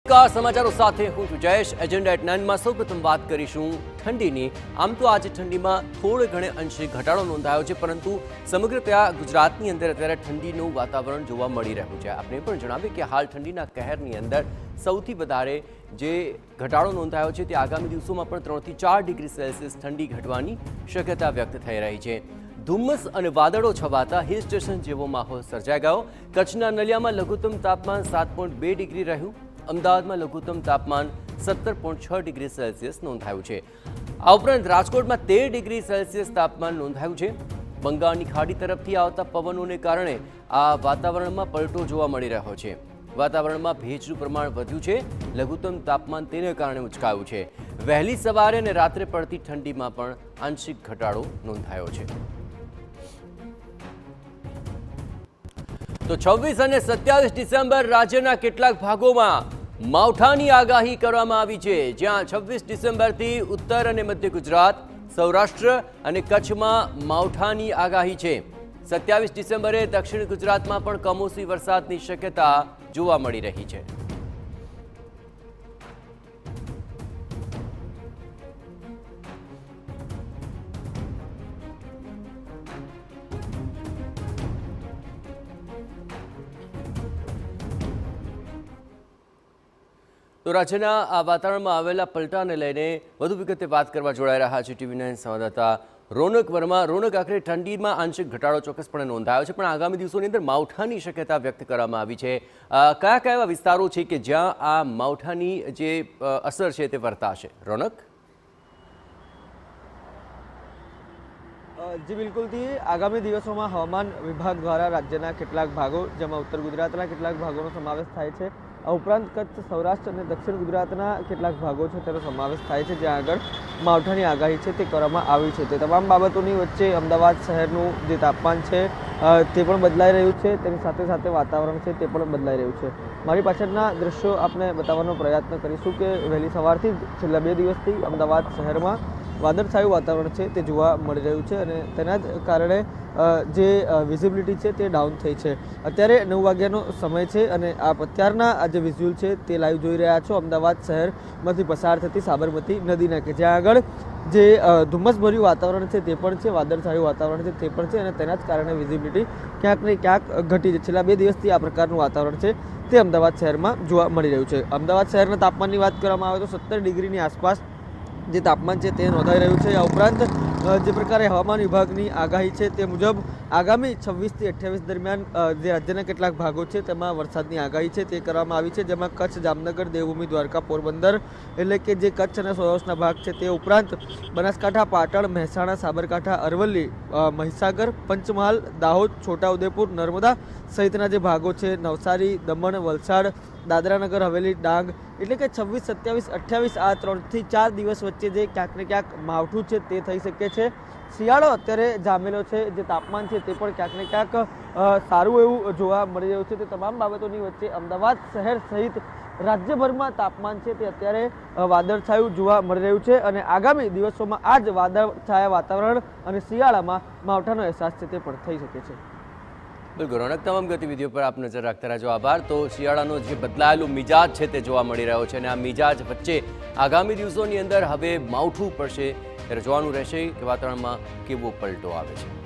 સમાચારો સાથે હું છું જયેશ. એજન્ડા એટ 9 માં સૌપ્રથમ વાત કરીશું ઠંડીની. આમ તો આજે ઠંડીમાં થોડે ઘણે અંશે ઘટાડો નોંધાયો છે, પરંતુ સમગ્રતયા ગુજરાતની અંદર અત્યારે ઠંડીનું વાતાવરણ જોવા મળી રહ્યું છે. આપણે પણ જણાવીએ કે હાલ ઠંડીના કહેરની અંદર સૌથી વધારે જે ઘટાડો નોંધાયો છે તે આગામી દિવસોમાં પણ 3 થી 4 ડિગ્રી સેલ્સિયસ ઠંડી ઘટવાની શક્યતા વ્યક્ત થઈ રહી છે. ધુમ્મસ અને વાદળો છવાતા હિલ સ્ટેશન જેવો માહોલ સર્જાઈ ગયો. કચ્છના નલિયામાં લઘુત્તમ તાપમાન 7.2 ડિગ્રી રહ્યું. અમદાવાદમાં લઘુત્તમ તાપમાન 17.6 ડિગ્રી સેલ્સિયસ નોંધાયું છે. આ ઉપરાંત રાજકોટમાં 13 ડિગ્રી સેલ્સિયસ તાપમાન નોંધાયું છે. બંગાળની ખાડી તરફથી આવતા પવનોને કારણે આ વાતાવરણમાં પલટો જોવા મળી રહ્યો છે. વાતાવરણમાં ભેજનું પ્રમાણ વધ્યું છે. લઘુત્તમ તાપમાન તેને કારણે ઉંચકાયું છે. વહેલી સવારે અને રાત્રે પડતી ઠંડીમાં પણ આંશિક ઘટાડો નોંધાયો છે. તો 26 અને 27 ડિસેમ્બર રાજ્યના કેટલાક ભાગોમાં માવઠાની આગાહી કરવામાં આવી છે. જ્યાં 26 ડિસેમ્બરથી ઉત્તર અને મધ્ય ગુજરાત, સૌરાષ્ટ્ર અને કચ્છમાં માવઠાની આગાહી છે. 27 ડિસેમ્બરે દક્ષિણ ગુજરાતમાં પણ કમોસમી વરસાદની શક્યતા જોવા મળી રહી છે. તો રાજ્યના આ વાતાવરણમાં આવેલા પલટાને લઈને વધુ વિગતે વાત કરવા જોડાઈ રહ્યા છે TV9 સંવાદદાતા રોનક વર્મા. રોનક, આખરે ઠંડીમાં આંશિક ઘટાડો ચોક્કસપણે નોંધાયો છે, પણ આગામી દિવસોની અંદર માવઠાની શક્યતા વ્યક્ત કરવામાં આવી છે. કયા કયા એવા વિસ્તારો છે કે જ્યાં આ માવઠાની જે અસર છે તે વર્તાશે? રોનક. જી બિલકુલથી આગામી દિવસોમાં હવામાન વિભાગ દ્વારા રાજ્યના કેટલાક ભાગો, જેમાં ઉત્તર ગુજરાતના કેટલાક ભાગોનો સમાવેશ થાય છે. આ ઉપરાંત કચ્છ, સૌરાષ્ટ્ર અને દક્ષિણ ગુજરાતના કેટલાક ભાગો છે તેનો સમાવેશ થાય છે, જ્યાં આગળ માવઠાની આગાહી છે તે કરવામાં આવી છે. તે તમામ બાબતોની વચ્ચે અમદાવાદ શહેરનું જે તાપમાન છે તે પણ બદલાઈ રહ્યું છે. તેની સાથે સાથે વાતાવરણ છે તે પણ બદલાઈ રહ્યું છે. મારી પાછળના દ્રશ્યો આપને બતાવવાનો પ્રયત્ન કરીશું કે વહેલી સવારથી છેલ્લા 2 દિવસથી અમદાવાદ શહેરમાં વાદળછાયું વાતાવરણ છે તે જોવા મળી રહ્યું છે અને તેના જ કારણે જે વિઝિબિલિટી છે તે ડાઉન થઈ છે. અત્યારે 9 વાગ્યાનો સમય છે અને આપ અત્યારના આ જે વિઝ્યુઅલ છે તે લાઈવ જોઈ રહ્યા છો અમદાવાદ શહેરમાંથી પસાર થતી સાબરમતી નદીના, કે જ્યાં આગળ જે ધુમ્મસભર્યું વાતાવરણ છે તે પણ છે, વાદળછાયું વાતાવરણ છે તે પણ છે અને તેના જ કારણે વિઝિબિલિટી ક્યાંક ને ક્યાંક ઘટી છે. છેલ્લા 2 દિવસથી આ પ્રકારનું વાતાવરણ છે તે અમદાવાદ શહેરમાં જોવા મળી રહ્યું છે. અમદાવાદ શહેરના તાપમાનની વાત કરવામાં આવે તો 17 ડિગ્રીની આસપાસ જે તાપમાન છે તે નોંધાઈ રહ્યું છે. આ ઉપરાંત જે પ્રકારે હવામાન વિભાગની આગાહી છે તે મુજબ આગામી 26 થી 28 દરમિયાન જે રાજ્યના કેટલાક ભાગો છે તેમાં વરસાદની આગાહી છે તે કરવામાં આવી છે, જેમાં કચ્છ, જામનગર, દેવભૂમિ, દ્વારકા, પોરબંદર એટલે કે જે કચ્છ અને સૌરાષ્ટ્રના ભાગ છે તે ઉપરાંત બનાસકાંઠા, પાટણ, મહેસાણા, સાબરકાંઠા, અરવલ્લી, મહીસાગર, પંચમહાલ, દાહોદ, છોટાઉદેપુર, નર્મદા સહિતના જે ભાગો છે, નવસારી, દમણ, વલસાડ, દાદરાનગર હવેલી, ડાંગ એટલે કે 26, 27, 28 આ 3 થી 4 દિવસ વચ્ચે જે ક્યાંક ને ક્યાંક માવઠું છે તે થઈ શકે છે. શિયાળો અત્યારે જામેલો છે. જે તાપમાન છે તે પણ ક્યાંક ને ક્યાંક સારું એવું જોવા મળી રહ્યું છે. તે તમામ બાબતોની વચ્ચે અમદાવાદ શહેર સહિત રાજ્યભરમાં તાપમાન છે તે અત્યારે વાદળછાયું જોવા મળી રહ્યું છે અને આગામી દિવસોમાં આ જ વાદળછાયા વાતાવરણ અને શિયાળામાં માવઠાનો અહેસાસ છે તે પણ થઈ શકે છે. બિલકુલ રોનક, તમામ ગતિવિધિઓ પર આપ નજર રાખતા રહેજો. આભાર. તો શિયાળાનો જે બદલાયેલું મિજાજ છે તે જોવા મળી રહ્યો છે અને આ મિજાજ વચ્ચે આગામી દિવસોની અંદર હવે માવઠું પડશે ત્યારે જોવાનું રહેશે કે વાતાવરણમાં કેવો પલટો આવે છે.